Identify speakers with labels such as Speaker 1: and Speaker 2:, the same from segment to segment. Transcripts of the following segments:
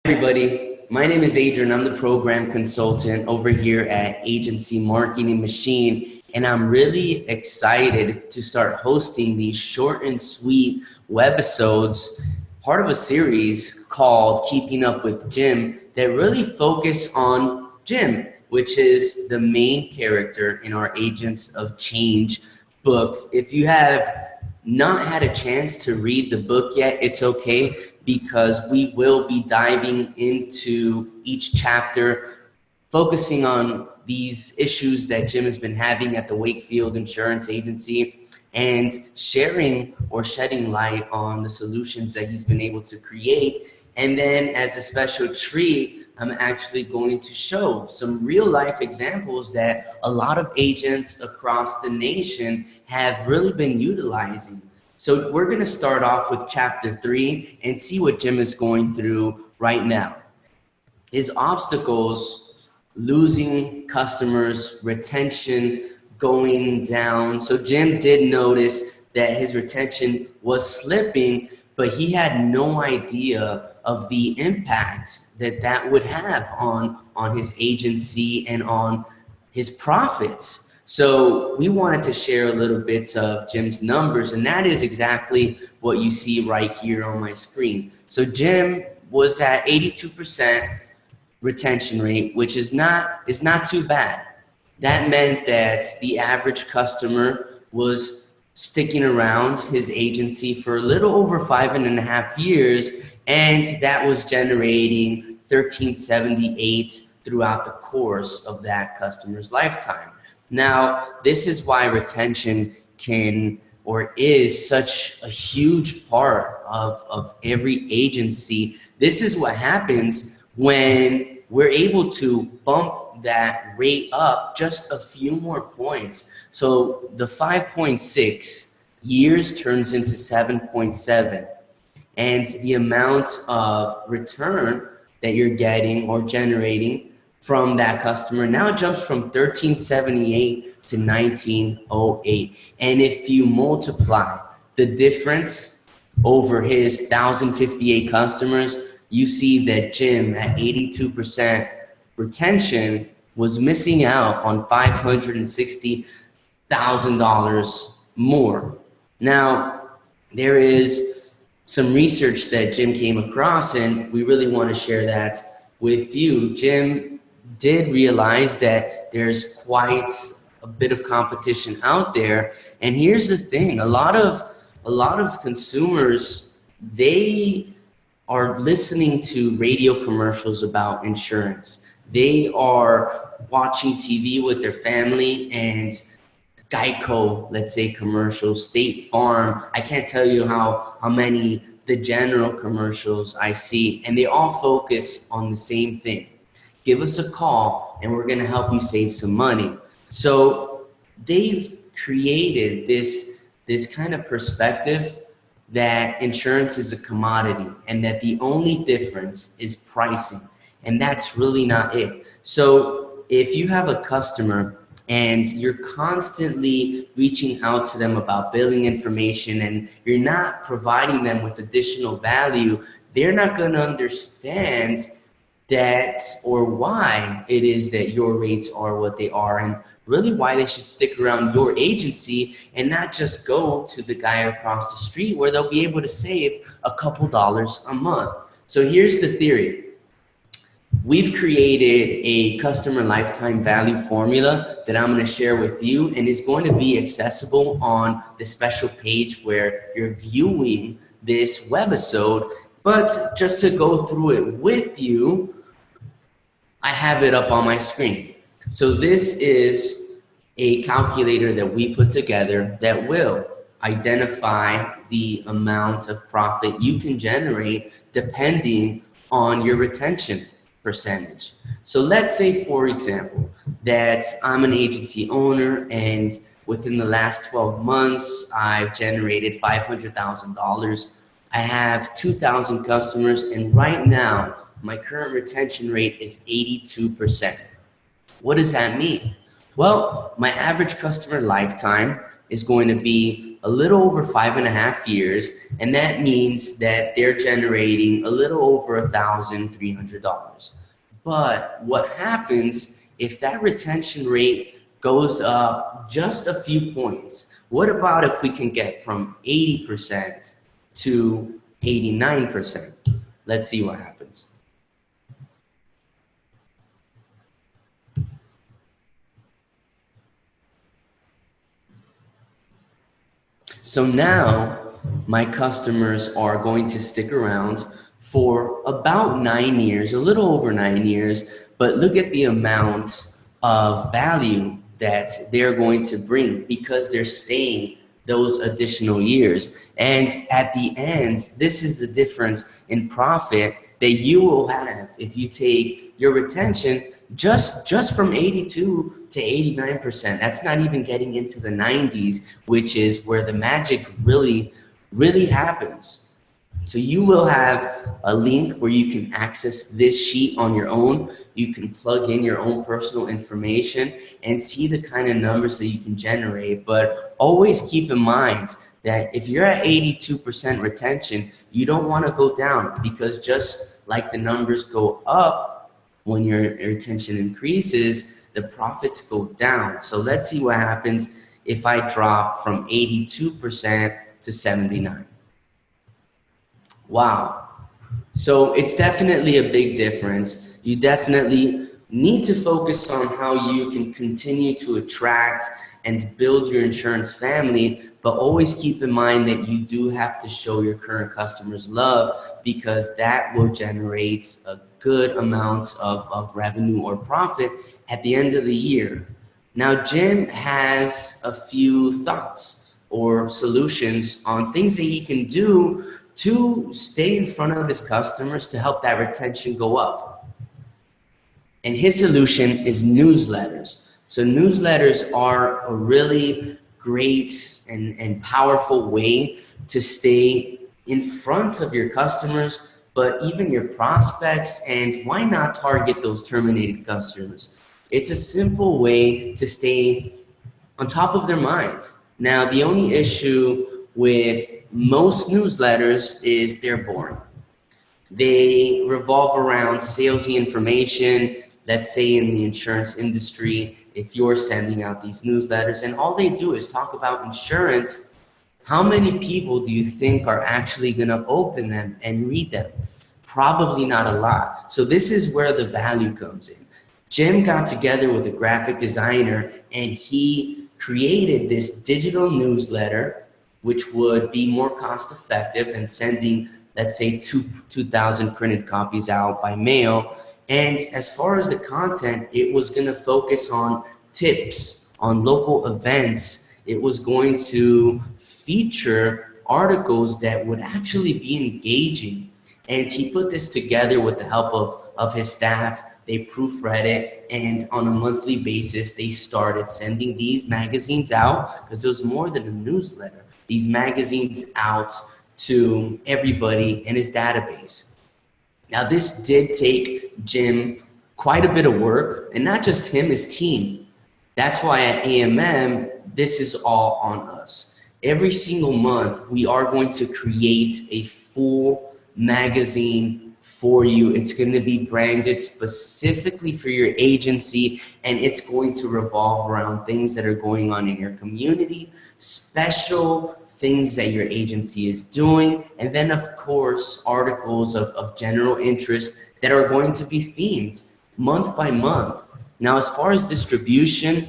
Speaker 1: Everybody, my name is Adrian. I'm the program consultant over here at Agency Marketing Machine, and I'm really excited to start hosting these short and sweet webisodes, part of a series called Keeping Up with Jim, that really focus on Jim, which is the main character in our Agents of Change book. If you have not had a chance to read the book yet, it's okay, because we will be diving into each chapter, focusing on these issues that Jim has been having at the Wakefield Insurance Agency and sharing or shedding light on the solutions that he's been able to create. And then as a special treat, I'm actually going to show some real life examples that a lot of agents across the nation have really been utilizing. So we're going to start off with chapter 3 and see what Jim is going through right now. His obstacles: losing customers, retention going down. So Jim did notice that his retention was slipping, but he had no idea of the impact that would have on his agency and on his profits. So we wanted to share a little bit of Jim's numbers, and that is exactly what you see right here on my screen. So Jim was at 82% retention rate, which is not too bad. That meant that the average customer was sticking around his agency for a little over 5.5 years, and that was generating $1,378 throughout the course of that customer's lifetime. Now, this is why retention can or is such a huge part of every agency. This is what happens when we're able to bump that rate up just a few more points. So the 5.6 years turns into 7.7, and the amount of return that you're getting or generating from that customer now jumps from 1378 to 1908. And if you multiply the difference over his 1,058 customers, you see that Jim at 82% retention was missing out on $560,000 more. Now, there is some research that Jim came across, and we really want to share that with you. Jim did realize that there's quite a bit of competition out there. And here's the thing: a lot of consumers, they are listening to radio commercials about insurance. They are watching TV with their family, and Geico, let's say, commercials, State Farm. I can't tell you how many the general commercials I see, and they all focus on the same thing: give us a call and we're going to help you save some money. So they've created this kind of perspective that insurance is a commodity and that the only difference is pricing. And that's really not it. So if you have a customer and you're constantly reaching out to them about billing information and you're not providing them with additional value, they're not going to understand that or why it is that your rates are what they are, and really why they should stick around your agency and not just go to the guy across the street where they'll be able to save a couple dollars a month. So here's the theory. We've created a customer lifetime value formula that I'm going to share with you, and it's going to be accessible on the special page where you're viewing this webisode. But just to go through it with you, I have it up on my screen. So this is a calculator that we put together that will identify the amount of profit you can generate depending on your retention percentage. So let's say, for example, that I'm an agency owner, and within the last 12 months, I've generated $500,000. I have 2,000 customers, and right now, my current retention rate is 82%. What does that mean? Well, my average customer lifetime is going to be a little over 5.5 years, and that means that they're generating a little over $1,300. But what happens if that retention rate goes up just a few points? What about if we can get from 80% to 89%? Let's see what happens. So now my customers are going to stick around for about 9 years, a little over 9 years, but look at the amount of value that they're going to bring because they're staying those additional years. And at the end, this is the difference in profit that you will have if you take your retention just from 82 to 89%. That's not even getting into the 90s, which is where the magic really happens. So you will have a link where you can access this sheet on your own. You can plug in your own personal information and see the kind of numbers that you can generate. But always keep in mind that if you're at 82% retention, you don't want to go down, because just like the numbers go up when your retention increases, the profits go down. So let's see what happens if I drop from 82% to 79. Wow. So it's definitely a big difference. You definitely need to focus on how you can continue to attract and build your insurance family, but always keep in mind that you do have to show your current customers love, because that will generate a good amount of revenue or profit at the end of the year. Now, Jim has a few thoughts or solutions on things that he can do to stay in front of his customers to help that retention go up. And his solution is newsletters. So newsletters are a really great and powerful way to stay in front of your customers, but even your prospects, and why not target those terminated customers? It's a simple way to stay on top of their minds. Now, the only issue with most newsletters is they're boring. They revolve around salesy information. Let's say in the insurance industry, if you're sending out these newsletters and all they do is talk about insurance, how many people do you think are actually going to open them and read them? Probably not a lot. So this is where the value comes in. Jim got together with a graphic designer and he created this digital newsletter, which would be more cost effective than sending, let's say, 2,000 printed copies out by mail. And as far as the content, it was going to focus on tips, on local events. It was going to feature articles that would actually be engaging. And he put this together with the help of his staff. They proofread it, and on a monthly basis, they started sending these magazines out, because it was more than a newsletter. These magazines out to everybody in his database. Now, this did take Jim quite a bit of work, and not just him, his team. That's why at AMM, this is all on us. Every single month, we are going to create a full magazine for you. It's going to be branded specifically for your agency, and it's going to revolve around things that are going on in your community, special things that your agency is doing, and then of course articles of general interest that are going to be themed month by month. Now, as far as distribution,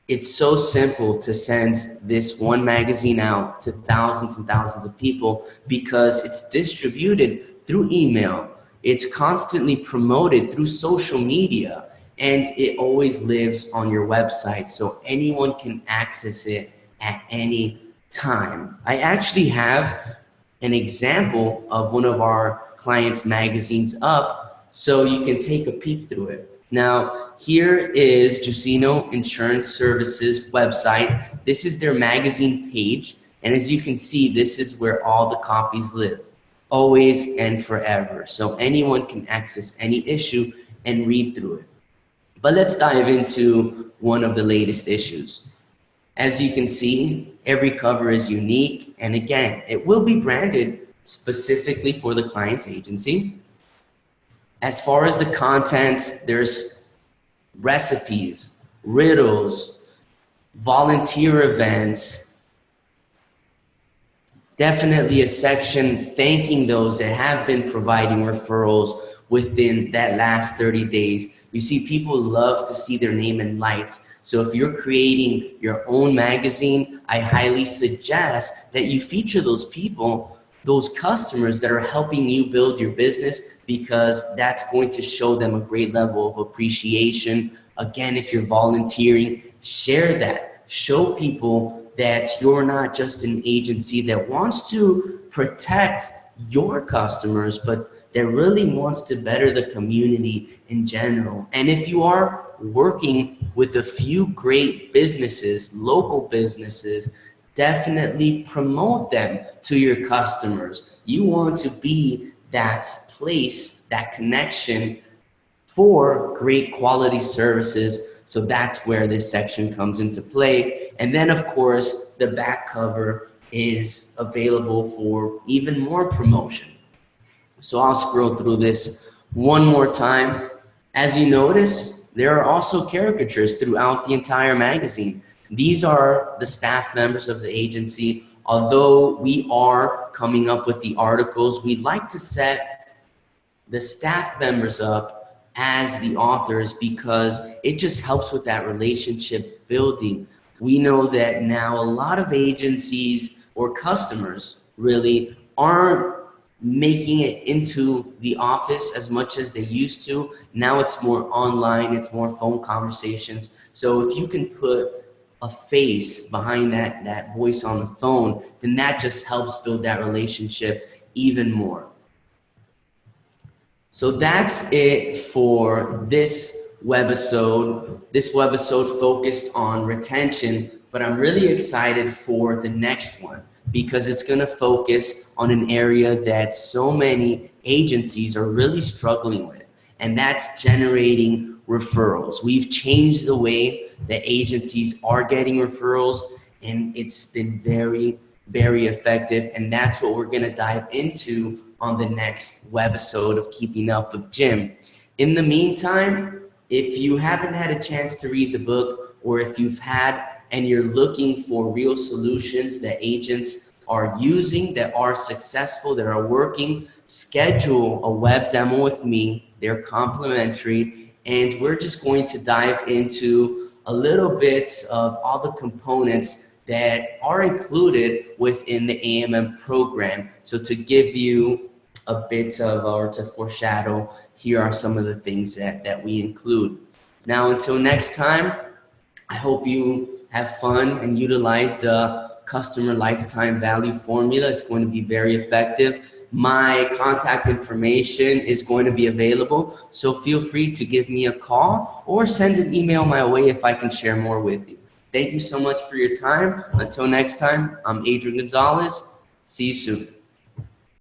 Speaker 1: it's so simple to send this one magazine out to thousands and thousands of people, because it's distributed through email. It's constantly promoted through social media, and it always lives on your website, so anyone can access it at any time. I actually have an example of one of our clients' magazines up, so you can take a peek through it. Now, here is Jusino Insurance Services website. This is their magazine page, and as you can see, this is where all the copies live, always and forever. So anyone can access any issue and read through it. But let's dive into one of the latest issues. As you can see, every cover is unique, and again, it will be branded specifically for the client's agency. As far as the content, there's recipes, riddles, volunteer events, definitely a section thanking those that have been providing referrals within that last 30 days. You see, people love to see their name in lights. So if you're creating your own magazine, I highly suggest that you feature those people, those customers that are helping you build your business, because that's going to show them a great level of appreciation. Again, if you're volunteering, share that. Show people that you're not just an agency that wants to protect your customers, but that really wants to better the community in general. And if you are working with a few great businesses, local businesses, definitely promote them to your customers. You want to be that place, that connection for great quality services. So that's where this section comes into play. And then of course, the back cover is available for even more promotion. So I'll scroll through this one more time. As you notice, there are also caricatures throughout the entire magazine. These are the staff members of the agency. Although we are coming up with the articles, we'd like to set the staff members up as the authors, because it just helps with that relationship building. We know that now a lot of agencies or customers really aren't making it into the office as much as they used to. Now it's more online, it's more phone conversations. So if you can put a face behind that voice on the phone, then that just helps build that relationship even more. So that's it for this webisode. This webisode focused on retention, but I'm really excited for the next one, because it's going to focus on an area that so many agencies are really struggling with, and that's generating referrals. We've changed the way that agencies are getting referrals, and it's been very, very effective, and that's what we're going to dive into on the next webisode of Keeping Up with Jim. In the meantime, if you haven't had a chance to read the book, or if you've had and you're looking for real solutions that agents are using, that are successful, that are working, schedule a web demo with me. They're complimentary, and we're just going to dive into a little bit of all the components that are included within the AMM program. So to give you a bit of, or to foreshadow, here are some of the things that we include. Now, until next time, I hope you have fun and utilize the customer lifetime value formula. It's going to be very effective. My contact information is going to be available, so feel free to give me a call or send an email my way if I can share more with you. Thank you so much for your time. Until next time, I'm Adrian Gonzalez. See you soon.